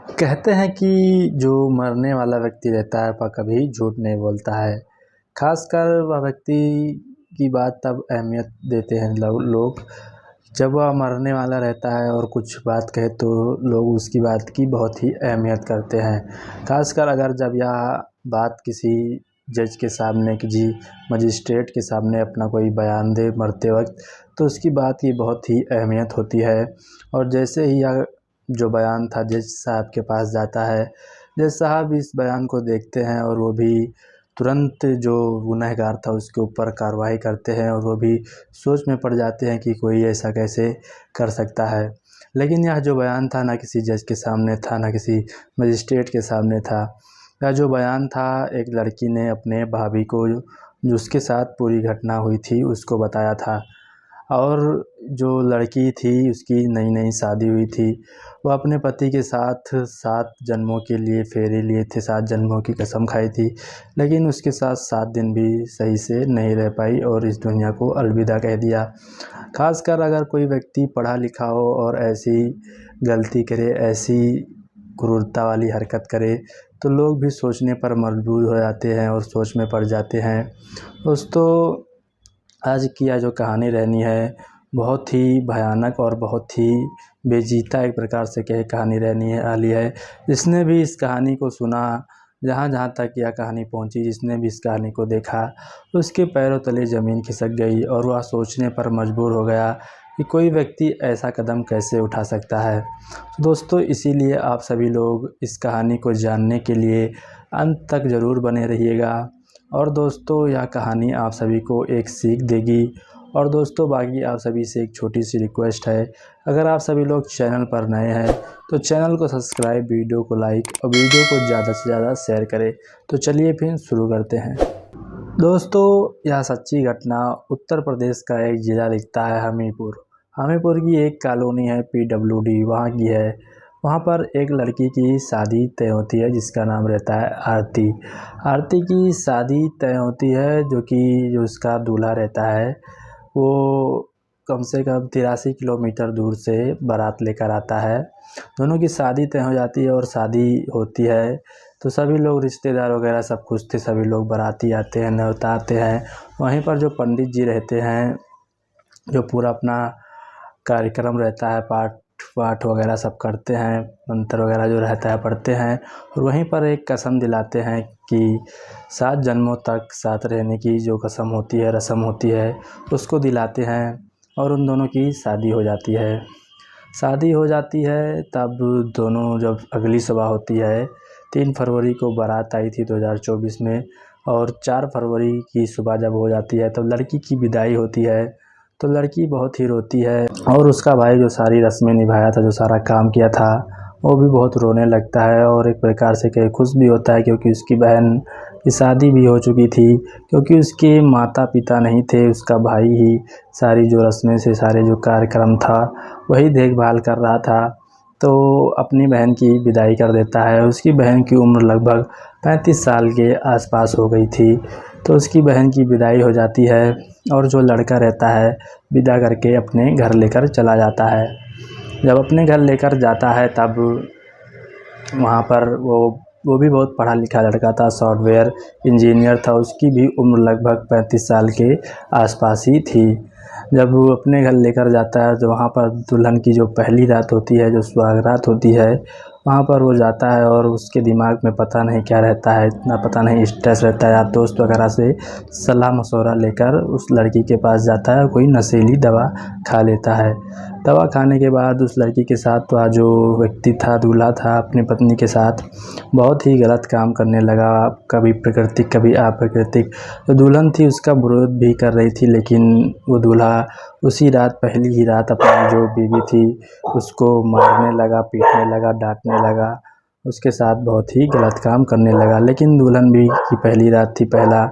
कहते हैं कि जो मरने वाला व्यक्ति रहता है वह कभी झूठ नहीं बोलता है। ख़ासकर वह व्यक्ति की बात तब अहमियत देते हैं लोग जब वह मरने वाला रहता है और कुछ बात कहे तो लोग उसकी बात की बहुत ही अहमियत करते हैं। ख़ासकर अगर जब यह बात किसी जज के सामने किसी मजिस्ट्रेट के सामने अपना कोई बयान दे मरते वक्त, तो उसकी बात की बहुत ही अहमियत होती है। और जैसे ही यह जो बयान था जज साहब के पास जाता है, जज साहब इस बयान को देखते हैं और वो भी तुरंत जो गुनहगार था उसके ऊपर कार्रवाई करते हैं और वो भी सोच में पड़ जाते हैं कि कोई ऐसा कैसे कर सकता है। लेकिन यह जो बयान था ना किसी जज के सामने था, ना किसी मजिस्ट्रेट के सामने था। यह जो बयान था एक लड़की ने अपने भाभी को जो उसके साथ पूरी घटना हुई थी उसको बताया था। और जो लड़की थी उसकी नई नई शादी हुई थी। वह अपने पति के साथ 7 जन्मों के लिए फेरे लिए थे, 7 जन्मों की कसम खाई थी। लेकिन उसके साथ 7 दिन भी सही से नहीं रह पाई और इस दुनिया को अलविदा कह दिया। ख़ासकर अगर कोई व्यक्ति पढ़ा लिखा हो और ऐसी गलती करे, ऐसी क्रूरता वाली हरकत करे, तो लोग भी सोचने पर मजबूर हो जाते हैं और सोच में पड़ जाते हैं। दोस्तों, आज की यह जो कहानी रहनी है बहुत ही भयानक और बहुत ही बेजीता एक प्रकार से कहानी रहनी है वाली है। जिसने भी इस कहानी को सुना, जहाँ जहाँ तक यह कहानी पहुँची, जिसने भी इस कहानी को देखा, उसके पैरों तले ज़मीन खिसक गई और वह सोचने पर मजबूर हो गया कि कोई व्यक्ति ऐसा कदम कैसे उठा सकता है। तो दोस्तों, इसीलिए आप सभी लोग इस कहानी को जानने के लिए अंत तक ज़रूर बने रहिएगा। और दोस्तों, यह कहानी आप सभी को एक सीख देगी। और दोस्तों, बाकी आप सभी से एक छोटी सी रिक्वेस्ट है, अगर आप सभी लोग चैनल पर नए हैं तो चैनल को सब्सक्राइब, वीडियो को लाइक और वीडियो को ज़्यादा से ज़्यादा शेयर करें। तो चलिए फिर शुरू करते हैं। दोस्तों, यह सच्ची घटना उत्तर प्रदेश का एक ज़िला दिखता है हमीरपुर। हमीरपुर की एक कॉलोनी है PWD, वहाँ की है। वहाँ पर एक लड़की की शादी तय होती है जिसका नाम रहता है आरती। आरती की शादी तय होती है जो उसका दूल्हा रहता है वो कम से कम 83 किलोमीटर दूर से बारात लेकर आता है। दोनों की शादी तय हो जाती है और शादी होती है तो सभी लोग रिश्तेदार वगैरह सब खुश थे, सभी लोग बाराती आते हैं, न्योता आते हैं। वहीं पर जो पंडित जी रहते हैं, जो पूरा अपना कार्यक्रम रहता है, पाठ वाठ वगैरह सब करते हैं, मंत्र वगैरह जो रहता है पढ़ते हैं और वहीं पर एक कसम दिलाते हैं कि 7 जन्मों तक साथ रहने की जो कसम होती है, रस्म होती है, उसको दिलाते हैं और उन दोनों की शादी हो जाती है। शादी हो जाती है तब दोनों जब अगली सुबह होती है, 3 फरवरी को बारात आई थी 2024 में, और 4 फरवरी की सुबह जब हो जाती है तब लड़की की विदाई होती है। तो लड़की बहुत ही रोती है और उसका भाई जो सारी रस्में निभाया था, जो सारा काम किया था, वो भी बहुत रोने लगता है और एक प्रकार से कहीं खुश भी होता है क्योंकि उसकी बहन की शादी भी हो चुकी थी। क्योंकि उसके माता पिता नहीं थे, उसका भाई ही सारी जो रस्में से सारे जो कार्यक्रम था वही देखभाल कर रहा था। तो अपनी बहन की विदाई कर देता है। उसकी बहन की उम्र लगभग 35 साल के आसपास हो गई थी। तो उसकी बहन की विदाई हो जाती है और जो लड़का रहता है विदा करके अपने घर लेकर चला जाता है। जब अपने घर लेकर जाता है तब वहाँ पर वो भी बहुत पढ़ा लिखा लड़का था, सॉफ्टवेयर इंजीनियर था। उसकी भी उम्र लगभग 35 साल के आसपास ही थी। जब वो अपने घर लेकर जाता है तो वहाँ पर दुल्हन की जो पहली रात होती है, जो सुहागरात होती है, वहाँ पर वो जाता है और उसके दिमाग में पता नहीं क्या रहता है, इतना पता नहीं स्ट्रेस रहता है या दोस्त वगैरह से सलाह मशवरा लेकर उस लड़की के पास जाता है, कोई नशीली दवा खा लेता है। दवा खाने के बाद उस लड़की के साथ वह जो व्यक्ति था, दूल्हा था, अपनी पत्नी के साथ बहुत ही गलत काम करने लगा, कभी प्राकृतिक कभी अप्राकृतिक। जो दुल्हन थी उसका विरोध भी कर रही थी, लेकिन वो दूल्हा उसी रात, पहली ही रात, अपनी जो बीवी थी उसको मारने लगा, पीटने लगा, डांटने लगा, उसके साथ बहुत ही गलत काम करने लगा। लेकिन दुल्हन भी की पहली रात थी, पहला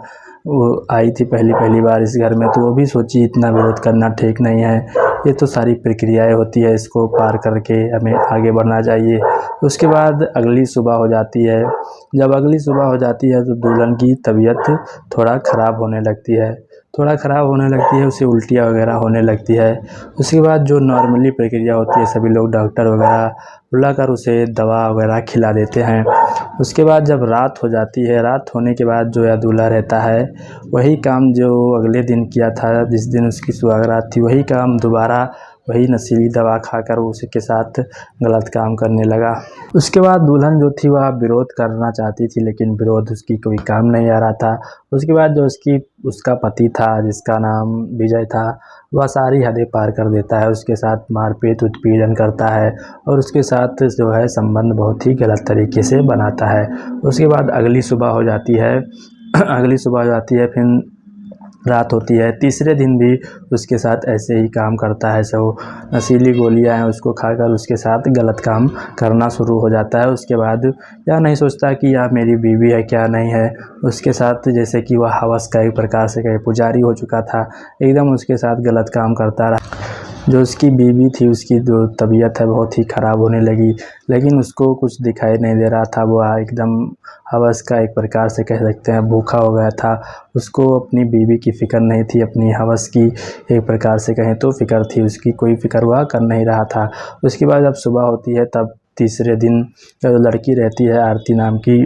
वो आई थी पहली बार इस घर में, तो वो भी सोची इतना विरोध करना ठीक नहीं है, ये तो सारी प्रक्रियाएं होती है, इसको पार करके हमें आगे बढ़ना चाहिए। उसके बाद अगली सुबह हो जाती है। जब अगली सुबह हो जाती है तो दुल्हन की तबीयत थोड़ा ख़राब होने लगती है। थोड़ा ख़राब होने लगती है, उसे उल्टियाँ वगैरह होने लगती है। उसके बाद जो नॉर्मली प्रक्रिया होती है, सभी लोग डॉक्टर वगैरह बुलाकर उसे दवा वगैरह खिला देते हैं। उसके बाद जब रात हो जाती है, रात होने के बाद जो या दूल्हा रहता है, वही काम जो अगले दिन किया था, जिस दिन उसकी सुहागरात थी, वही काम दोबारा वही नशीली दवा खाकर उसके साथ गलत काम करने लगा। उसके बाद दुल्हन जो थी वह विरोध करना चाहती थी, लेकिन विरोध उसकी कोई काम नहीं आ रहा था। उसके बाद जो उसका पति था, जिसका नाम विजय था, वह सारी हदें पार कर देता है। उसके साथ मारपीट उत्पीड़न करता है और उसके साथ जो है संबंध बहुत ही गलत तरीके से बनाता है। उसके बाद अगली सुबह हो जाती है अगली सुबह हो जाती है, फिर रात होती है। तीसरे दिन भी उसके साथ ऐसे ही काम करता है। सब नशीली गोलियां हैं, उसको खाकर उसके साथ गलत काम करना शुरू हो जाता है। उसके बाद यह नहीं सोचता कि यह मेरी बीवी है क्या नहीं है। उसके साथ जैसे कि वह हवस का एक प्रकार से कहीं पुजारी हो चुका था, एकदम उसके साथ गलत काम करता रहा। जो उसकी बीवी थी, उसकी जो तबीयत है बहुत ही ख़राब होने लगी, लेकिन उसको कुछ दिखाई नहीं दे रहा था। वो एकदम हवस का एक प्रकार से कह सकते हैं भूखा हो गया था। उसको अपनी बीवी की फ़िक्र नहीं थी, अपनी हवस की एक प्रकार से कहें तो फ़िक्र थी, उसकी कोई फ़िक्र वह कर नहीं रहा था। उसके बाद जब सुबह होती है, तब तीसरे दिन जो लड़की रहती है आरती नाम की,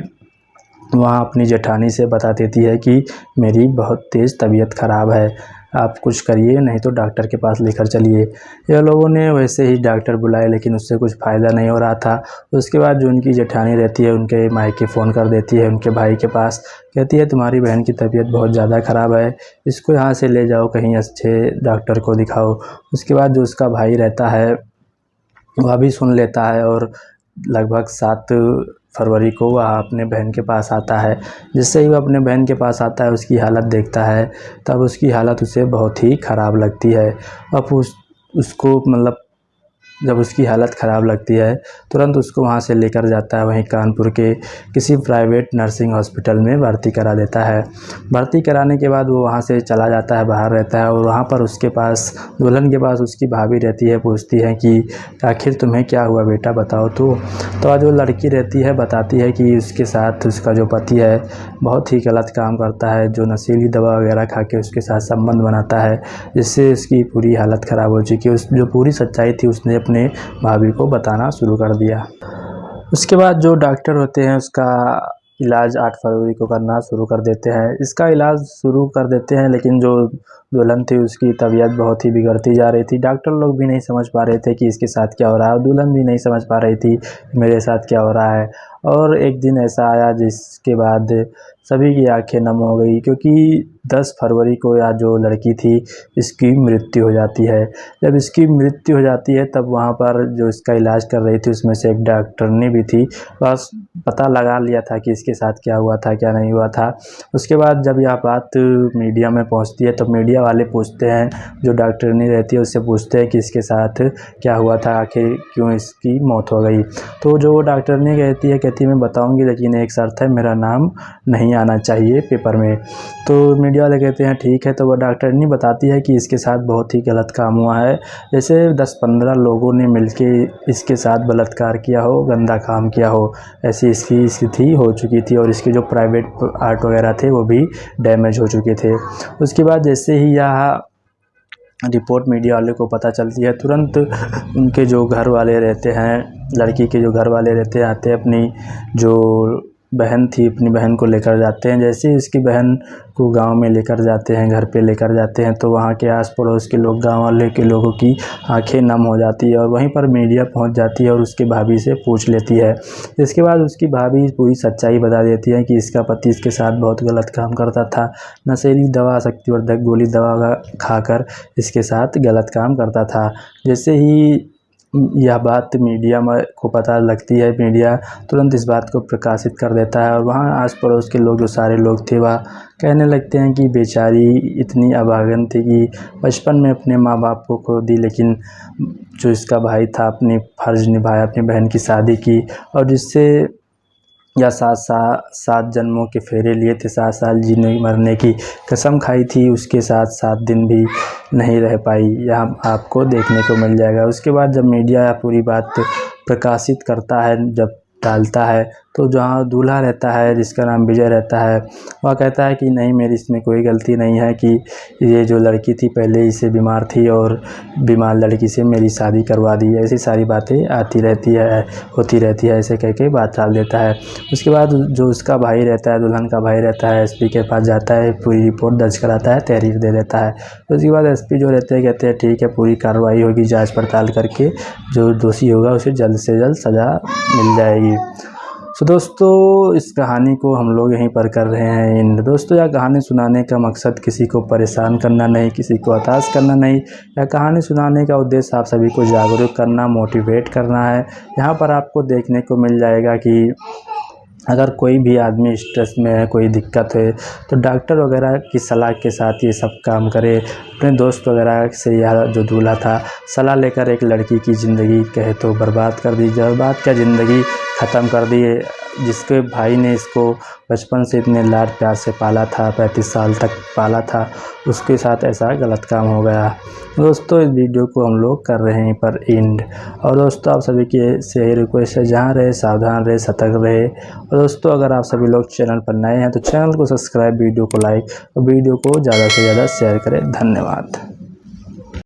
वहाँ अपनी जेठानी से बता देती है कि मेरी बहुत तेज़ तबीयत ख़राब है, आप कुछ करिए, नहीं तो डॉक्टर के पास लेकर चलिए। यह लोगों ने वैसे ही डॉक्टर बुलाए, लेकिन उससे कुछ फ़ायदा नहीं हो रहा था। उसके बाद जो उनकी जेठानी रहती है, उनके मायके फ़ोन कर देती है उनके भाई के पास, कहती है तुम्हारी बहन की तबीयत बहुत ज़्यादा ख़राब है, इसको यहाँ से ले जाओ, कहीं अच्छे डॉक्टर को दिखाओ। उसके बाद जो उसका भाई रहता है वह भी सुन लेता है और लगभग 7 फरवरी को वह अपने बहन के पास आता है। जिससे ही वह अपने बहन के पास आता है, उसकी हालत देखता है, तब उसकी हालत उसे बहुत ही ख़राब लगती है। अब उसको मतलब जब उसकी हालत ख़राब लगती है, तुरंत उसको वहाँ से लेकर जाता है, वहीं कानपुर के किसी प्राइवेट नर्सिंग हॉस्पिटल में भर्ती करा देता है। भर्ती कराने के बाद वो वहाँ से चला जाता है, बाहर रहता है, और वहाँ पर उसके पास दुल्हन के पास उसकी भाभी रहती है। पूछती है कि आखिर तुम्हें क्या हुआ बेटा, बताओ तो आज वो लड़की रहती है, बताती है कि उसके साथ उसका जो पति है बहुत ही गलत काम करता है, जो नशीली दवा वगैरह खा के उसके साथ संबंध बनाता है, जिससे उसकी पूरी हालत ख़राब हो चुकी है। जो पूरी सच्चाई थी उसने अपने भाभी को बताना शुरू कर दिया। उसके बाद जो डॉक्टर होते हैं उसका इलाज 8 फरवरी को करना शुरू कर देते हैं। इसका इलाज शुरू कर देते हैं, लेकिन जो दुल्हन थी उसकी तबीयत बहुत ही बिगड़ती जा रही थी। डॉक्टर लोग भी नहीं समझ पा रहे थे कि इसके साथ क्या हो रहा है, और दुल्हन भी नहीं समझ पा रही थी मेरे साथ क्या हो रहा है। और एक दिन ऐसा आया जिसके बाद सभी की आंखें नम हो गई, क्योंकि 10 फरवरी को यह जो लड़की थी इसकी मृत्यु हो जाती है। जब इसकी मृत्यु हो जाती है, तब वहाँ पर जो इसका इलाज कर रही थी उसमें से एक डॉक्टरनी भी थी, बस पता लगा लिया था कि इसके साथ क्या हुआ था क्या नहीं हुआ था। उसके बाद जब यह बात मीडिया में पहुँचती है, तो मीडिया वाले पूछते हैं, जो डॉक्टरनी रहती है उससे पूछते हैं कि इसके साथ क्या हुआ था, आखिर क्यों इसकी मौत हो गई। तो जो वो डॉक्टरनी कहती है मैं बताऊंगी, लेकिन एक शर्त है, मेरा नाम नहीं आना चाहिए पेपर में। तो मीडिया वाले कहते हैं ठीक है। तो वह डॉक्टरनी बताती है कि इसके साथ बहुत ही गलत काम हुआ है, जैसे 10-15 लोगों ने मिलके इसके साथ बलात्कार किया हो, गंदा काम किया हो, ऐसी इसकी स्थिति हो चुकी थी, और इसके जो प्राइवेट पार्ट वगैरह थे वो भी डैमेज हो चुके थे। उसके बाद जैसे ही यह रिपोर्ट मीडिया वाले को पता चलती है, तुरंत उनके जो घर वाले रहते हैं, लड़की के जो घर वाले रहते हैं, आते हैं, अपनी जो बहन थी अपनी बहन को लेकर जाते हैं। जैसे ही उसकी बहन को गांव में लेकर जाते हैं, घर पे लेकर जाते हैं, तो वहाँ के आस पड़ोस के लोग, गांव वाले के लोगों की आंखें नम हो जाती है, और वहीं पर मीडिया पहुंच जाती है और उसकी भाभी से पूछ लेती है। इसके बाद उसकी भाभी पूरी सच्चाई बता देती है कि इसका पति इसके साथ बहुत गलत काम करता था, नशीली दवा, शक्तिवर्धक गोली दवा खाकर इसके साथ गलत काम करता था। जैसे ही यह बात मीडिया में को पता लगती है, मीडिया तुरंत इस बात को प्रकाशित कर देता है, और वहाँ आस पड़ोस के लोग, जो सारे लोग थे, वह कहने लगते हैं कि बेचारी इतनी अभागन थी कि बचपन में अपने माँ बाप को खो दी, लेकिन जो इसका भाई था अपनी फ़र्ज़ निभाया, अपनी बहन की शादी की, और जिससे या 7 जन्मों के फेरे लिए थे, 7 साल जीने मरने की कसम खाई थी, उसके साथ 7 दिन भी नहीं रह पाई। यह आपको देखने को मिल जाएगा। उसके बाद जब मीडिया पूरी बात प्रकाशित करता है, जब डालता है, तो जहाँ दूल्हा रहता है जिसका नाम विजय रहता है, वह कहता है कि नहीं, मेरी इसमें कोई गलती नहीं है कि ये जो लड़की थी पहले ही से बीमार थी और बीमार लड़की से मेरी शादी करवा दी है। ऐसी सारी बातें आती रहती है, होती रहती है, ऐसे कह के बात टाल देता है। उसके बाद जो उसका भाई रहता है, दुल्हन का भाई रहता है, एसपी के पास जाता है, पूरी रिपोर्ट दर्ज कराता है, तहरीर दे देता है। उसके बाद एसपी जो रहते हैं कहते हैं ठीक है, पूरी कार्रवाई होगी, जांच पड़ताल करके जो दोषी होगा उसे जल्द से जल्द सज़ा मिल जाएगी। तो दोस्तों, इस कहानी को हम लोग यहीं पर कर रहे हैं एंड। दोस्तों, यह कहानी सुनाने का मकसद किसी को परेशान करना नहीं, किसी को हताश करना नहीं। यह कहानी सुनाने का उद्देश्य आप सभी को जागरूक करना, मोटिवेट करना है। यहाँ पर आपको देखने को मिल जाएगा कि अगर कोई भी आदमी स्ट्रेस में है, कोई दिक्कत है, तो डॉक्टर वगैरह की सलाह के साथ ये सब काम करे। अपने दोस्त वगैरह से यह जो दूल्हा था सलाह लेकर एक लड़की की ज़िंदगी कहे तो बर्बाद कर दी, बर्बाद क्या ज़िंदगी ख़त्म कर दी है। जिसके भाई ने इसको बचपन से इतने लाड प्यार से पाला था, 35 साल तक पाला था, उसके साथ ऐसा गलत काम हो गया। दोस्तों, इस वीडियो को हम लोग कर रहे हैं पर एंड। और दोस्तों, आप सभी के से यही रिक्वेस्ट है, जहाँ रहे सावधान रहे, सतर्क रहे। और दोस्तों, अगर आप सभी लोग चैनल पर नए हैं तो चैनल को सब्सक्राइब, वीडियो को लाइक और वीडियो को ज़्यादा से ज़्यादा शेयर करें। धन्यवाद।